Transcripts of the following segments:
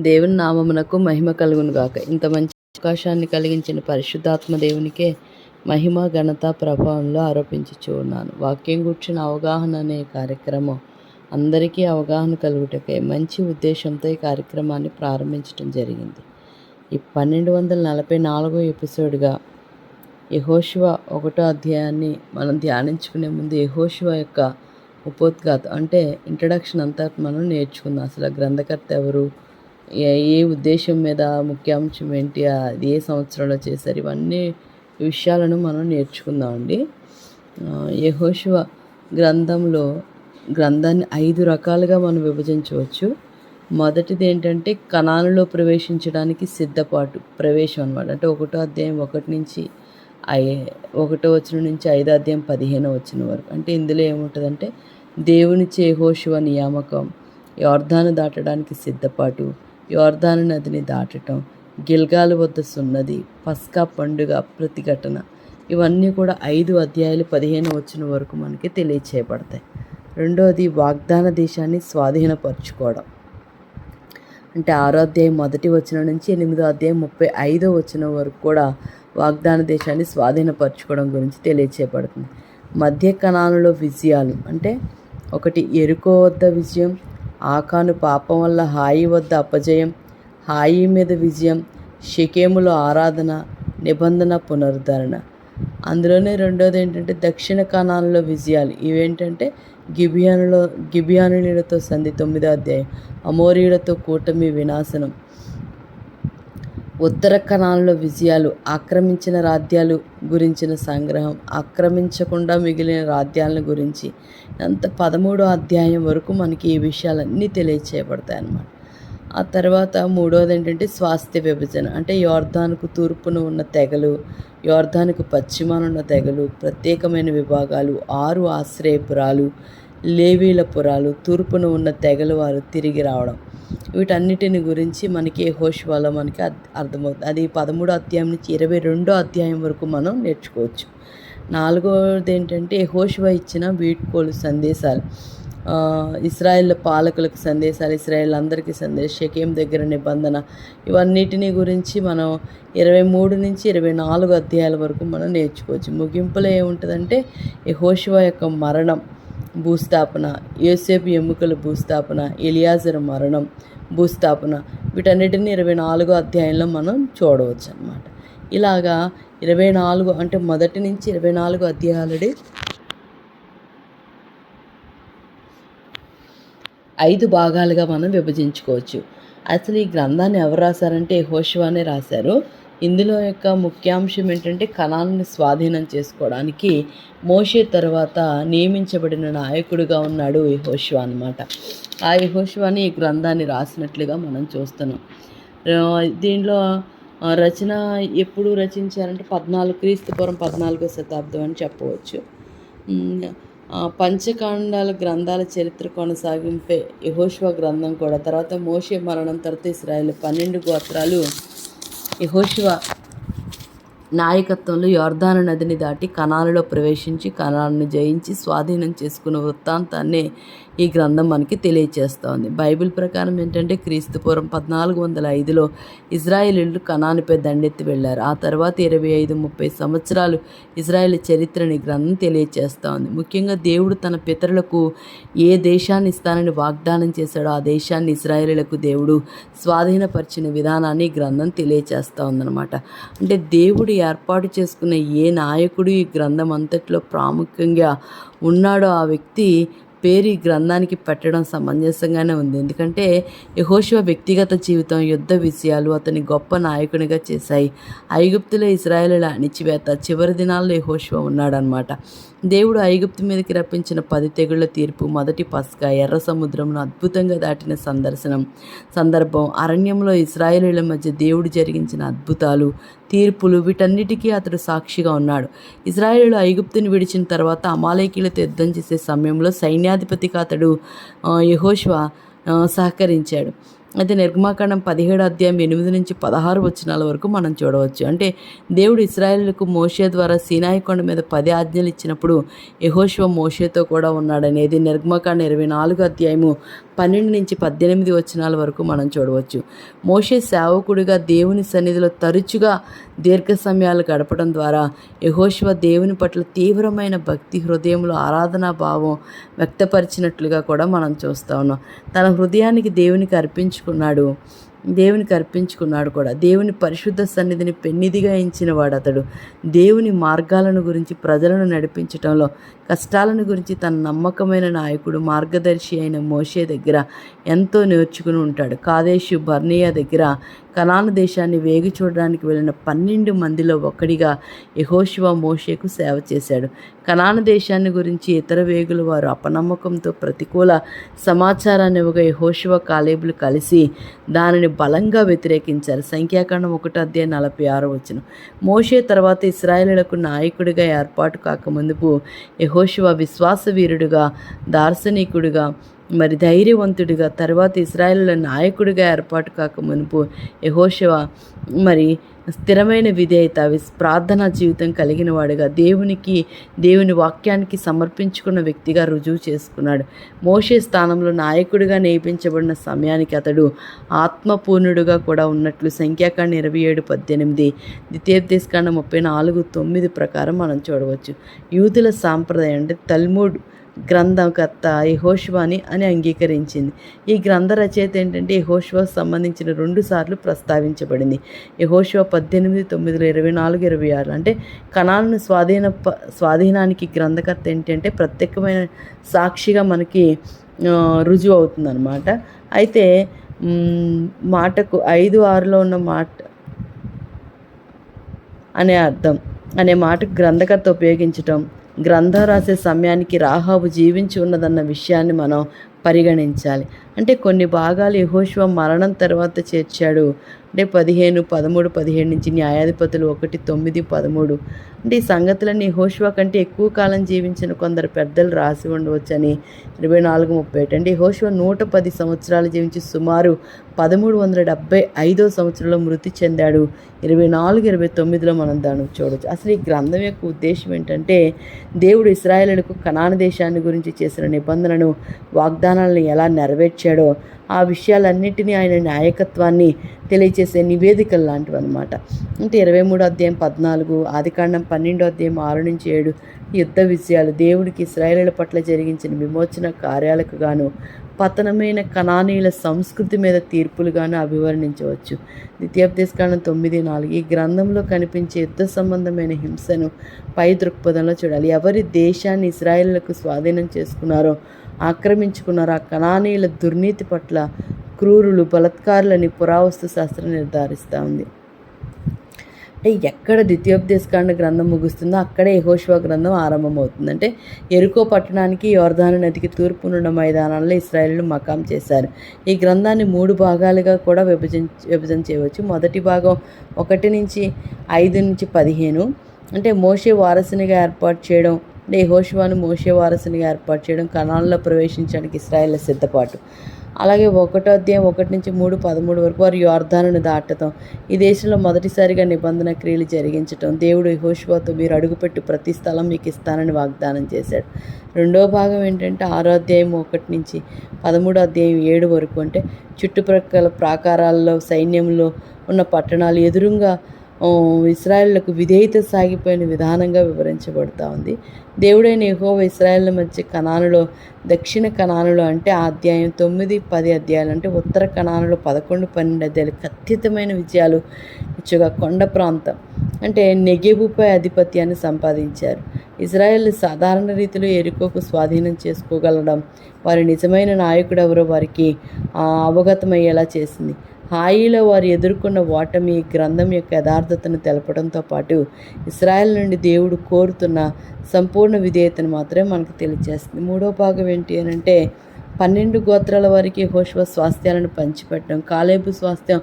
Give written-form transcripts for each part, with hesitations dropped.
దేవుని నామమునకు మహిమ కలుగును గాక. ఇంత మంచి అవకాశాన్ని కలిగించిన పరిశుద్ధాత్మ దేవునికే మహిమ, ఘనత, ప్రభావంలో ఆరోపించుచూ ఉన్నాను. వాక్యం కూర్చున్న అవగాహన అనే కార్యక్రమం అందరికీ అవగాహన కలుగుటకై మంచి ఉద్దేశంతో ఈ కార్యక్రమాన్ని ప్రారంభించడం జరిగింది. ఈ 1244 ఎపిసోడ్గా యెహోషువ 1వ అధ్యాయాన్ని మనం ధ్యానించుకునే ముందు యెహోషువ యొక్క ఉపోద్ఘాతం అంటే ఇంట్రడక్షన్ అంతా మనం నేర్చుకుందాం. అసలు గ్రంథకర్త ఎవరు, ఏ ఉద్దేశం మీద, ముఖ్యాంశం ఏంటి, అది ఏ సంవత్సరంలో చేశారు, ఇవన్నీ విషయాలను మనం నేర్చుకుందామండి. యెహోషువ గ్రంథాన్ని 5 రకాలుగా మనం విభజించవచ్చు. మొదటిది ఏంటంటే కనానులో ప్రవేశించడానికి ప్రవేశం అనమాట. అంటే 1వ అధ్యాయం 1 నుంచి 1వ వచనం నుంచి 5వ అధ్యాయం 15వ వచనం వరకు. అంటే ఇందులో ఏముంటుందంటే దేవునిచే యెహోషువ నియామకం, యొర్దాను దాటడానికి సిద్ధపాటు, యొర్దాను నదిని దాటటం, గిల్గాలు వద్ద సున్నది, పస్కా పండుగ ప్రతిఘటన, ఇవన్నీ కూడా 5 అధ్యాయాలు 15వ వచనం వరకు మనకి తెలియచేయబడతాయి. రెండవది వాగ్దాన దేశాన్ని స్వాధీనపరచుకోవడం. అంటే 6వ అధ్యాయం 1వ వచనం నుంచి 8వ అధ్యాయం 35వ వచనం వరకు కూడా వాగ్దాన దేశాన్ని స్వాధీనపరచుకోవడం గురించి తెలియచేయబడుతుంది. మధ్య కనానులో విజయాలు అంటే 1 యెరికో వద్ద విజయం, ఆకాను పాపం వల్ల హాయి వద్ద అపజయం, హాయి మీద విజయం, షెకెములో ఆరాధన, నిబంధన పునరుద్ధరణ. అందులోనే రెండోది ఏంటంటే దక్షిణ కనానులో విజయాలు. ఇవేంటంటే గిబియానులతో సంధి 9వ అధ్యాయం, అమోరీయులతో కూటమి వినాశనం. ఉత్తర కనానులో విజయాలు, ఆక్రమించిన రాజ్యాలు గురించిన సంగ్రహం, ఆక్రమించకుండా మిగిలిన రాజ్యాలను గురించి. అంత 13వ అధ్యాయం వరకు మనకి ఈ విషయాలన్నీ తెలియచేయబడతాయి అన్నమాట. ఆ తర్వాత మూడవది ఏంటంటే స్వాస్థ్య విభజన. అంటే యొర్దానుకు తూర్పున ఉన్న తెగలు, యొర్దానుకు పశ్చిమాన ఉన్న తెగలు, ప్రత్యేకమైన విభాగాలు, 6 ఆశ్రయపురాలు, లేవీల పురాలు, తూర్పున ఉన్న తెగలు వారు తిరిగి రావడం. వీటన్నిటిని గురించి మనకి యెహోషువలో మనకి అర్థమవుతుంది. అది 13వ అధ్యాయం నుంచి 22వ అధ్యాయం వరకు మనం నేర్చుకోవచ్చు. నాలుగవది ఏంటంటే యెహోషువ ఇచ్చిన వీడ్కోలు సందేశాలు, ఇశ్రాయేల్ పాలకులకు సందేశాలు, ఇశ్రాయేల్ అందరికీ సందేశం, షెకెం దగ్గర నిబంధన, ఇవన్నిటిని గురించి మనం 23 నుంచి 24 అధ్యాయాల వరకు మనం నేర్చుకోవచ్చు. ముగింపులో ఏముంటుందంటే యెహోషువ యొక్క మరణం, భూస్థాపన, యోసేపు ఎముకల భూస్థాపన, ఎలియాజరు మరణం, భూస్థాపన, వీటన్నిటిని 24వ అధ్యాయంలో మనం చూడవచ్చు అన్నమాట. ఇలాగా 24 అంటే మొదటి నుంచి 24 అధ్యాయాలది 5 భాగాలుగా మనం విభజించుకోవచ్చు. అసలు ఈ గ్రంథాన్ని ఎవరు రాశారంటే యెహోషువనే రాశారు. ఇందులో యొక్క ముఖ్యాంశం ఏంటంటే కనానుని స్వాధీనం చేసుకోవడానికి మోషే తర్వాత నియమించబడిన నాయకుడిగా ఉన్నాడు యెహోషువ అన్నమాట. ఆ యెహోషువని ఈ గ్రంథాన్ని రాసినట్లుగా మనం చూస్తున్నాం. దీనిలో రచన ఎప్పుడు రచించారంటే 14 క్రీస్తుపూర్వం 14వ శతాబ్దం అని చెప్పవచ్చు. పంచకాండాల గ్రంథాల చరిత్ర కొనసాగింపే యెహోషువ గ్రంథం కూడా. తర్వాత మోషే మరణం తర్వాత ఇశ్రాయేలు 12 గోత్రాలు యెహోషువ నాయకత్వంలో యొర్దాను నదిని దాటి కనానులో ప్రవేశించి కనానును జయించి స్వాధీనం చేసుకున్న వృత్తాంతాన్ని ఈ గ్రంథం మనకి తెలియచేస్తూ ఉంది. బైబిల్ ప్రకారం ఏంటంటే క్రీస్తుపూర్వం 1405లో ఇజ్రాయేలీయులు కనానుపై దండెత్తి వెళ్ళారు. ఆ తర్వాత 25-30 సంవత్సరాలు ఇజ్రాయేల్ చరిత్రని గ్రంథం తెలియచేస్తూ ఉంది. ముఖ్యంగా దేవుడు తన పితరులకు ఏ దేశాన్ని ఇస్తానని వాగ్దానం చేశాడో ఆ దేశాన్ని ఇజ్రాయేలీయులకు దేవుడు స్వాధీనపరిచిన విధానాన్ని ఈ గ్రంథం తెలియచేస్తూ ఉందన్నమాట. అంటే దేవుడు ఏర్పాటు చేసుకున్న ఏ నాయకుడు ఈ గ్రంథం అంతట్లో ప్రాముఖ్యంగా ఉన్నాడో ఆ వ్యక్తి పేరు ఈ గ్రంథానికి పెట్టడం సమంజసంగానే ఉంది. ఎందుకంటే యెహోషువ వ్యక్తిగత జీవితం, యుద్ధ విజయాలు అతని గొప్ప నాయకునిగా చేశాయి. ఐగుప్తులో ఇశ్రాయేలీయుల అణిచివేత చివరి దినాల్లో యెహోషువ ఉన్నాడనమాట. దేవుడు ఐగుప్తు మీదకి రప్పించిన 10 తెగుళ్ల తీర్పు, మొదటి పస్కా, ఎర్ర సముద్రంను అద్భుతంగా దాటిన సందర్భం, అరణ్యంలో ఇశ్రాయేలీయుల మధ్య దేవుడు జరిగించిన అద్భుతాలు, తీర్పులు, వీటన్నిటికీ అతడు సాక్షిగా ఉన్నాడు. ఇశ్రాయేలీయులు ఐగుప్తుని విడిచిన తర్వాత అమాలేకీయులతో యుద్ధం చేసే సమయంలో సైన్యాధిపతిగా అతడు యెహోషువ సహకరించాడు. అయితే నిర్గమాకాండం 17వ అధ్యాయం 8 నుంచి 16 వచనాల వరకు మనం చూడవచ్చు. అంటే దేవుడు ఇశ్రాయేలుకు మోషే ద్వారా సీనాయి కొండ మీద 10 ఆజ్ఞలు ఇచ్చినప్పుడు యెహోషువ మోషేతో కూడా ఉన్నాడనేది నిర్గమాకాండం 24వ అధ్యాయము 12-18 వచనాల వరకు మనం చూడవచ్చు. మోషే సేవకుడిగా దేవుని సన్నిధిలో తరచుగా దీర్ఘ సమయాలు గడపడం ద్వారా యెహోషువ దేవుని పట్ల తీవ్రమైన భక్తి, హృదయంలో ఆరాధనా భావం వ్యక్తపరిచినట్లుగా కూడా మనం చూస్తూ ఉన్నాం. తన హృదయానికి దేవునికి అర్పించుకున్నాడు కూడా. దేవుని పరిశుద్ధ సన్నిధిని పెన్నిదిగా ఎంచిన వాడు అతడు. దేవుని మార్గాలను గురించి, ప్రజలను నడిపించటంలో, కష్టాలను గురించి తన నమ్మకమైన నాయకుడు, మార్గదర్శి అయిన మోషే దగ్గర ఎంతో నేర్చుకుని ఉంటాడు. కాదేషు బర్నియా దగ్గర కనాను దేశాన్ని వేగి చూడడానికి వెళ్ళిన 12 మందిలో ఒకడిగా యెహోషువ మోషేకు సేవ చేశాడు. కనాను దేశాన్ని గురించి ఇతర వేగుల వారు అపనమ్మకంతో ప్రతికూల సమాచారాన్ని ఇవ్వగా యెహోషువ కాలేబులు కలిసి దానిని బలంగా వ్యతిరేకించారు. సంఖ్యాకాండం 1:46. మోషే తర్వాత ఇశ్రాయేలీయులకు నాయకుడిగా ఏర్పాటు కాకముందుపు యెహోషువ విశ్వాసవీరుడుగా, దార్శనికుడిగా, ధైర్యవంతుడిగా, తర్వాత ఇశ్రాయేలీయుల నాయకుడిగా ఏర్పాటు కాకమునుపు యెహోషువ స్థిరమైన విధేయత, ప్రార్థనా జీవితం కలిగిన వాడుగా, దేవుని వాక్యానికి సమర్పించుకున్న వ్యక్తిగా రుజువు చేసుకున్నాడు. మోషే స్థానంలో నాయకుడిగా నియమించబడిన సమయానికి అతడు ఆత్మపూర్ణుడుగా కూడా ఉన్నట్లు సంఖ్యాకాండం 27:18, ద్వితీయోపదేశకాండం 34:9 ప్రకారం మనం చూడవచ్చు. యూదుల సాంప్రదాయం అంటే తల్ముడ్ గ్రంథకర్త యెహోషువని అని అంగీకరించింది. ఈ గ్రంథ రచయిత ఏంటంటే యెహోషువకు సంబంధించిన 2 సార్లు ప్రస్తావించబడింది. యెహోషువ 18:9, 24, 26. అంటే కనానును స్వాధీనానికి గ్రంథకర్త ఏంటంటే ప్రత్యేకమైన సాక్షిగా మనకి రుజువు అవుతుందన్నమాట. అయితే మాటకు 5:6లో ఉన్న మాట అనే అర్థం అనే మాటకు గ్రంథకర్త ఉపయోగించటం, గ్రంథం రాసే సమయానికి రాహాబు జీవించి ఉన్నదన్న విషయాన్ని మనం పరిగణించాలి. అంటే కొన్ని భాగాలు యెహోషువ మరణం తర్వాత చేర్చాడు. అంటే 15, 13, 17 నుంచి న్యాయాధిపతులు 1, 9, 13. అంటే ఈ సంగతులన్నీ యెహోషువ కంటే ఎక్కువ కాలం జీవించిన కొందరు పెద్దలు రాసి ఉండవచ్చని 24:38. అంటే యెహోషువ 110 సంవత్సరాలు జీవించి సుమారు 1375వ సంవత్సరంలో మృతి చెందాడు. 24, 29లో మనం దాన్ని చూడవచ్చు. అసలు ఈ గ్రంథం యొక్క ఉద్దేశం ఏంటంటే దేవుడు ఇశ్రాయేలీయులకు కనాను దేశాన్ని గురించి చేసిన నిబంధనను, వాగ్దానాలను ఎలా నెరవేర్చాడో ఆ విషయాలన్నింటినీ, ఆయన నాయకత్వాన్ని తెలియచేసే నివేదికలు లాంటివి అనమాట. అంటే 23:14, ఆదికాండం 12:6-7 యుద్ధ విజయాలు, దేవుడికి ఇశ్రాయేలీయుల పట్ల జరిగించిన విమోచన కార్యాలకు గాను పతనమైన కనానీయుల సంస్కృతి మీద తీర్పులుగాను అభివర్ణించవచ్చు. ద్వితీయోపదేశకాండం 9:4. ఈ గ్రంథంలో కనిపించే యుద్ధ సంబంధమైన హింసను పై దృక్పథంలో చూడాలి. ఎవరి దేశాన్ని ఇశ్రాయేలీయులకు స్వాధీనం చేసుకున్నారో, ఆక్రమించుకున్నారో ఆ కనానీయుల దుర్నీతి పట్ల క్రూరులు, బలత్కారులని పురావస్తు శాస్త్రం నిర్ధారిస్తూ ఉంది. అంటే ఎక్కడ ద్వితీయోపదేశకాండ గ్రంథం ముగుస్తుందో అక్కడే యెహోషువ గ్రంథం ఆరంభమవుతుంది. అంటే యెరికో పట్టణానికి యోర్దాను నదికి తూర్పునున్న మైదానాల్లో ఇశ్రాయేలీయులు మకాం చేశారు. ఈ గ్రంథాన్ని 3 భాగాలుగా కూడా విభజన చేయవచ్చు. మొదటి భాగం 1-5-15. అంటే మోషే వారసునిగా ఏర్పాటు చేయడం, అంటే యెహోషువను మోషే వారసునిగా ఏర్పాటు చేయడం, కనానులో ప్రవేశించడానికి ఇశ్రాయేలీయుల సిద్ధపాటు. అలాగే 1:1-3, 13 వరకు వారు యోర్దానును దాటడం, ఈ దేశంలో మొదటిసారిగా నిబంధన క్రియలు జరిగించటం, దేవుడు యెహోషువతో మీరు అడుగుపెట్టు ప్రతి స్థలం మీకు ఇస్తానని వాగ్దానం చేశాడు. రెండో భాగం ఏంటంటే 6:1-13 వరకు. అంటే చుట్టుప్రక్కల ప్రాకారాల్లో, సైన్యంలో ఉన్న పట్టణాలు ఎదురుగా ఇశ్రాయేలులకు విధేయత సాగిపోయిన విధానంగా వివరించబడుతూ ఉంది. దేవుడైన యెహోవా ఇశ్రాయేళ్ల మధ్య కనానులో, దక్షిణ కనానులో అంటే అధ్యాయం 9-10 అధ్యాయాలు, అంటే ఉత్తర కనానులో 11-12 అధ్యాయాలు ఖచ్చితమైన విజయాలు ఇచ్చుగా కొండ ప్రాంతం అంటే నెగెబుపై ఆధిపత్యాన్ని సంపాదించారు. ఇశ్రాయేలు సాధారణ రీతిలో యెరికోకు స్వాధీనం చేసుకోగలడం, వారి నిజమైన నాయకుడు ఎవరో వారికి అవగతమయ్యేలా చేసింది. హాయిలో వారు ఎదుర్కొన్న ఓటమి ఈ గ్రంథం యొక్క యథార్థతను తెలపడంతో పాటు ఇశ్రాయేల్ నుండి దేవుడు కోరుతున్న సంపూర్ణ విధేయతను మాత్రమే మనకు తెలియజేస్తుంది. మూడో భాగం ఏంటి అని అంటే 12 గోత్రాల వారికి యెహోషువ స్వాస్థ్యాలను పంచిపెట్టడం, కాలేబు స్వాస్థ్యం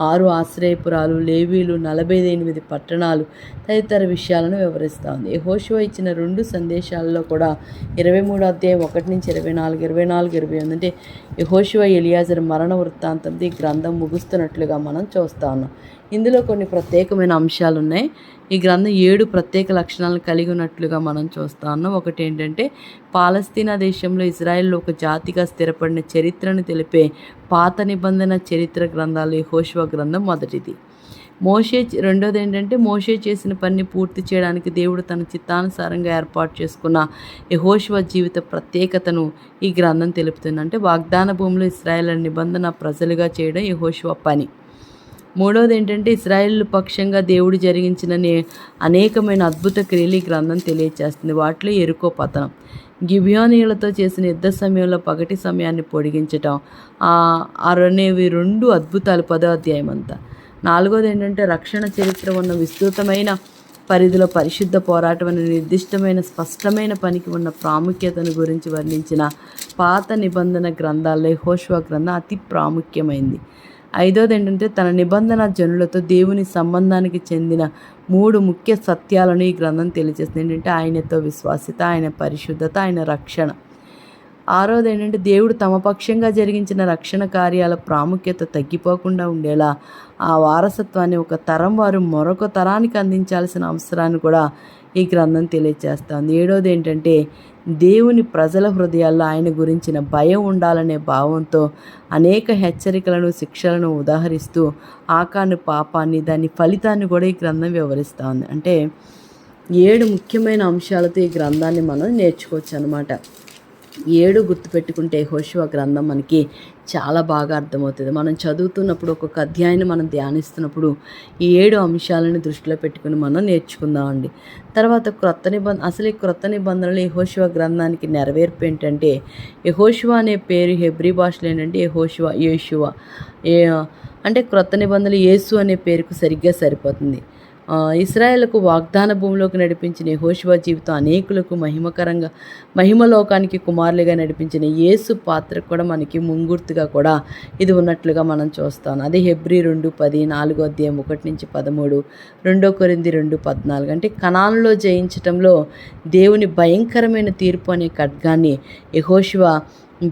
6 ఆశ్రయపురాలు, లేవీలు 48 పట్టణాలు తదితర విషయాలను వివరిస్తూ ఉంది. యెహోషువ ఇచ్చిన 2 సందేశాలలో కూడా 23:1-24, 24-28 అంటే యెహోషువ ఎలియాజరు మరణ వృత్తాంతంతో ఈ గ్రంథం ముగుస్తున్నట్లుగా మనం చూస్తూ ఉన్నాం. ఇందులో కొన్ని ప్రత్యేకమైన అంశాలు ఉన్నాయి. ఈ గ్రంథం 7 ప్రత్యేక లక్షణాలను కలిగి ఉన్నట్లుగా మనం చూస్తూ ఉన్నాం. ఒకటి ఏంటంటే పాలస్తీనా దేశంలో ఇజ్రాయెల్లో ఒక జాతిగా స్థిరపడిన చరిత్రను తెలిపే పాత నిబంధన చరిత్ర గ్రంథాలు యెహోషువ గ్రంథం మొదటిది. రెండోది ఏంటంటే మోషే చేసిన పనిని పూర్తి చేయడానికి దేవుడు తన చిత్తానుసారంగా ఏర్పాటు చేసుకున్న యెహోషువ జీవిత ప్రత్యేకతను ఈ గ్రంథం తెలుపుతుంది. అంటే వాగ్దాన భూమిలో ఇశ్రాయేలు నిబంధన ప్రజలుగా చేయడం యెహోషువ పని. మూడవది ఏంటంటే ఇశ్రాయేల్ పక్షంగా దేవుడు జరిగించిన అనేకమైన అద్భుత క్రియలు ఈ గ్రంథం తెలియజేస్తుంది. వాటిలో యెరికో పతనం, గిబియోనీయులతో చేసిన యుద్ధ సమయంలో పగటి సమయాన్ని పొడిగించటం అనేవి 2 అద్భుతాలు 10వ అధ్యాయం అంతా. నాలుగోది ఏంటంటే రక్షణ చరిత్ర ఉన్న విస్తృతమైన పరిధిలో పరిశుద్ధ పోరాటం అనే నిర్దిష్టమైన స్పష్టమైన పనికి ఉన్న ప్రాముఖ్యతను గురించి వర్ణించిన పాత నిబంధన గ్రంథాల్లో యెహోషువ గ్రంథం అతి ప్రాముఖ్యమైంది. ఐదోది ఏంటంటే తన నిబంధన జనులతో దేవుని సంబంధానికి చెందిన 3 ముఖ్య సత్యాలను ఈ గ్రంథం తెలియజేస్తుంది. ఏంటంటే ఆయనతో విశ్వాస్యత, ఆయన పరిశుద్ధత, ఆయన రక్షణ. ఆరోది ఏంటంటే దేవుడు తమ పక్షంగా జరిగించిన రక్షణ కార్యాల ప్రాముఖ్యత తగ్గిపోకుండా ఉండేలా ఆ వారసత్వాన్ని ఒక తరం వారు మరొక తరానికి అందించాల్సిన అవసరాన్ని కూడా ఈ గ్రంథం తెలియజేస్తుంది. ఏడోది ఏంటంటే దేవుని ప్రజల హృదయాల్లో ఆయన గురించిన భయం ఉండాలనే భావంతో అనేక హెచ్చరికలను, శిక్షలను ఉదాహరిస్తూ ఆకాను పాపాన్ని, దాని ఫలితాన్ని కూడా ఈ గ్రంథం వివరిస్తూ ఉంది. అంటే 7 ముఖ్యమైన అంశాలతో ఈ గ్రంథాన్ని మనం నేర్చుకోవచ్చు అన్నమాట. 7 గుర్తుపెట్టుకుంటే యెహోషువ గ్రంథం మనకి చాలా బాగా అర్థమవుతుంది. మనం చదువుతున్నప్పుడు ఒక్కొక్క అధ్యాయాన్ని మనం ధ్యానిస్తున్నప్పుడు ఈ 7 అంశాలను దృష్టిలో పెట్టుకుని మనం నేర్చుకుందామండి. తర్వాత అసలు ఈ క్రొత్త నిబంధనలు యెహోషువ గ్రంథానికి నెరవేర్పు ఏంటంటే యెహోషువ అనే పేరు హెబ్రీ భాషలో ఏంటంటే యేషువ అంటే క్రొత్త నిబంధనలు యేసు అనే పేరుకు సరిగ్గా సరిపోతుంది. ఇశ్రాయేలుకు వాగ్దాన భూమిలోకి నడిపించిన యెహోషువ జీవితం అనేకులకు మహిమలోకానికి కుమారులుగా నడిపించిన యేసు పాత్ర కూడా మనకి ముంగుర్తుగా కూడా ఇది ఉన్నట్లుగా మనం చూస్తాం. అదే హెబ్రీ 2:10, 4వ అధ్యాయం 1-13, 2 కొరింథీ 2:14. అంటే కనానులో జయించటంలో దేవుని భయంకరమైన తీర్పు అనే ఖడ్గాన్ని యెహోషువ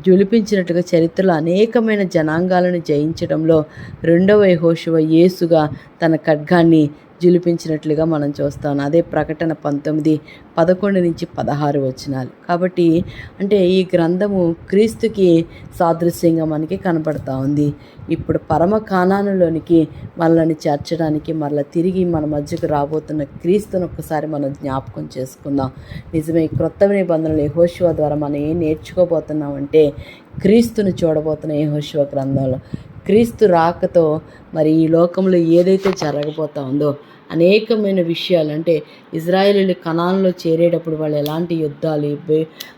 జ్వలిపించినట్లుగా చరిత్రలో అనేకమైన జనాంగాలను జయించడంలో రెండవ యెహోషువ యేసుగా తన ఖడ్గాన్ని జ్వలిపించినట్లుగా మనం చూస్తాం. అదే ప్రకటన 19:11-16 వచనాలు. కాబట్టి అంటే ఈ గ్రంథము క్రీస్తుకి సాదృశ్యంగా మనకి కనపడతా ఉంది. ఇప్పుడు పరమ కానానులోనికి మనల్ని చేర్చడానికి మరలా తిరిగి మన మధ్యకు రాబోతున్న క్రీస్తును ఒక్కసారి మనం జ్ఞాపకం చేసుకుందాం. నిజమే, క్రొత్త నిబంధనలు యెహోషువ ద్వారా మనం ఏం నేర్చుకోబోతున్నామంటే క్రీస్తును చూడబోతున్న యెహోషువ గ్రంథంలో క్రీస్తు రాకతో మరి ఈ లోకంలో ఏదైతే జరగబోతా ఉందో అనేకమైన విషయాలు, అంటే ఇజ్రాయేలీలు కనానులో చేరేటప్పుడు వాళ్ళు ఎలాంటి యుద్ధాలు,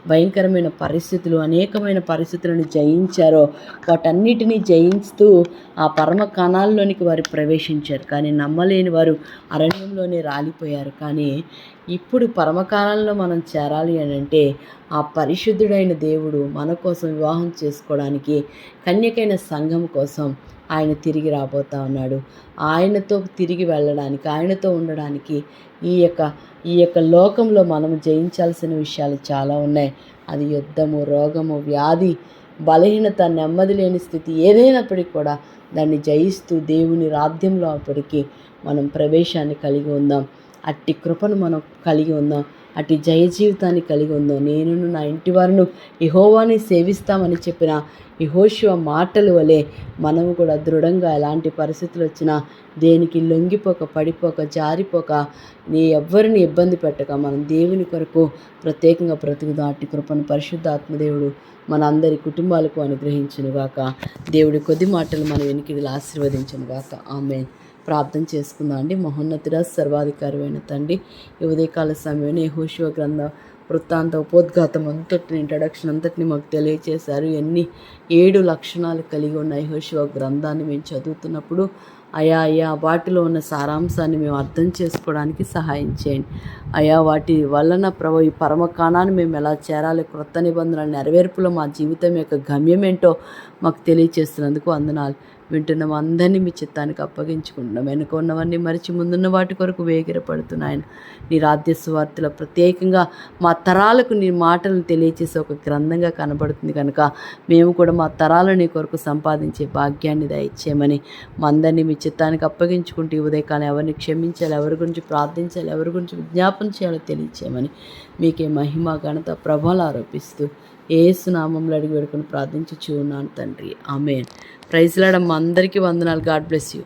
భయంకరమైన పరిస్థితులు, అనేకమైన పరిస్థితులను జయించారో వాటన్నిటినీ జయిస్తూ ఆ పరమ కణాల్లోనికి వారు ప్రవేశించారు. కానీ నమ్మలేని వారు అరణ్యంలోనే రాలిపోయారు. కానీ ఇప్పుడు పరమకాలంలో మనం చేరాలి అని అంటే ఆ పరిశుద్ధుడైన దేవుడు మన కోసం వివాహం చేసుకోవడానికి కన్యకైన సంఘం కోసం ఆయన తిరిగి రాబోతా ఉన్నాడు. ఆయనతో తిరిగి వెళ్ళడానికి, ఆయనతో ఉండడానికి ఈ యొక్క లోకంలో మనం జయించాల్సిన విషయాలు చాలా ఉన్నాయి. అది యుద్ధము, రోగము, వ్యాధి, బలహీనత, నెమ్మది లేని స్థితి ఏదైనప్పటికీ కూడా దాన్ని జయిస్తూ దేవుని రాజ్యంలో అప్పటికి మనం ప్రవేశాన్ని కలిగి ఉందాం. అట్టి కృపను మనం కలిగి ఉందాం. అట్టి జయ జీవితాన్ని కలిగి ఉందాం. నేనును నా ఇంటి వారును యెహోవాని సేవిస్తామని చెప్పిన యెహోషువ మాటల వలె మనము కూడా దృఢంగా ఎలాంటి పరిస్థితులు వచ్చినా దేనికి లొంగిపోక, పడిపోక, జారిపోక, ఎవ్వరిని ఇబ్బంది పెట్టక మనం దేవుని కొరకు ప్రత్యేకంగా బ్రతుకుదాం. అట్టి కృపను పరిశుద్ధాత్మదేవుడు మన అందరి కుటుంబాలకు అనుగ్రహించునుగాక. దేవుడి కొద్ది మాటలు మన వెనుకలు ఆశీర్వదించునుగాక. ఆమేన్. ప్రార్థన చేసుకుందాం అండి. మహోన్నతుడా, సర్వాధికారమైన తండ్రి, ఈ ఉదయకాల సమయంలో యెహోషువ గ్రంథ వృత్తాంత ఉపోద్ఘాతం అంతటిని, ఇంట్రడక్షన్ అంతటిని మాకు తెలియచేశారు. 7 లక్షణాలు కలిగి ఉన్న యెహోషువ గ్రంథాన్ని మేము చదువుతున్నప్పుడు అయా వాటిలో ఉన్న సారాంశాన్ని మేము అర్థం చేసుకోవడానికి సహాయం చేయండి. వాటి వలన ఈ పరమకాణాన్ని మేము ఎలా చేరాలి, క్రొత్త నిబంధనల నెరవేర్పులో మా జీవితం యొక్క గమ్యం ఏంటో మాకు తెలియచేస్తున్నందుకు వందనాలు. వింటున్న అందరినీ మీ చిత్తానికి అప్పగించుకుంటున్నాం. వెనుక ఉన్నవన్నీ మరిచి ముందున్న వాటి కొరకు వేగిరపడుతున్నాయన. నీ రాజ్య సువార్తలో ప్రత్యేకంగా మా తరాలకు నీ మాటలను తెలియచేసే ఒక గ్రంథంగా కనబడుతుంది కనుక మేము కూడా మా తరాలు నీ కొరకు సంపాదించే భాగ్యాన్ని దయచేయమని మా అందరినీ మీ చిత్తానికి అప్పగించుకుంటూ ఈ ఉదయకాలం ఎవరిని క్షమించాలి, ఎవరి గురించి ప్రార్థించాలి, ఎవరి గురించి విజ్ఞాపన చేయాలో తెలియచేయమని మీకే మహిమ ఘనత ప్రభలు ఆరోపిస్తూ యేసు నామంలో అడిగి వేడుకొని ప్రార్థించుచు ఉన్నాను తండ్రి. ఆమేన్. ప్రైజ్ లార్డ్ అమ్మ. అందరికీ వందనాలు. God bless you.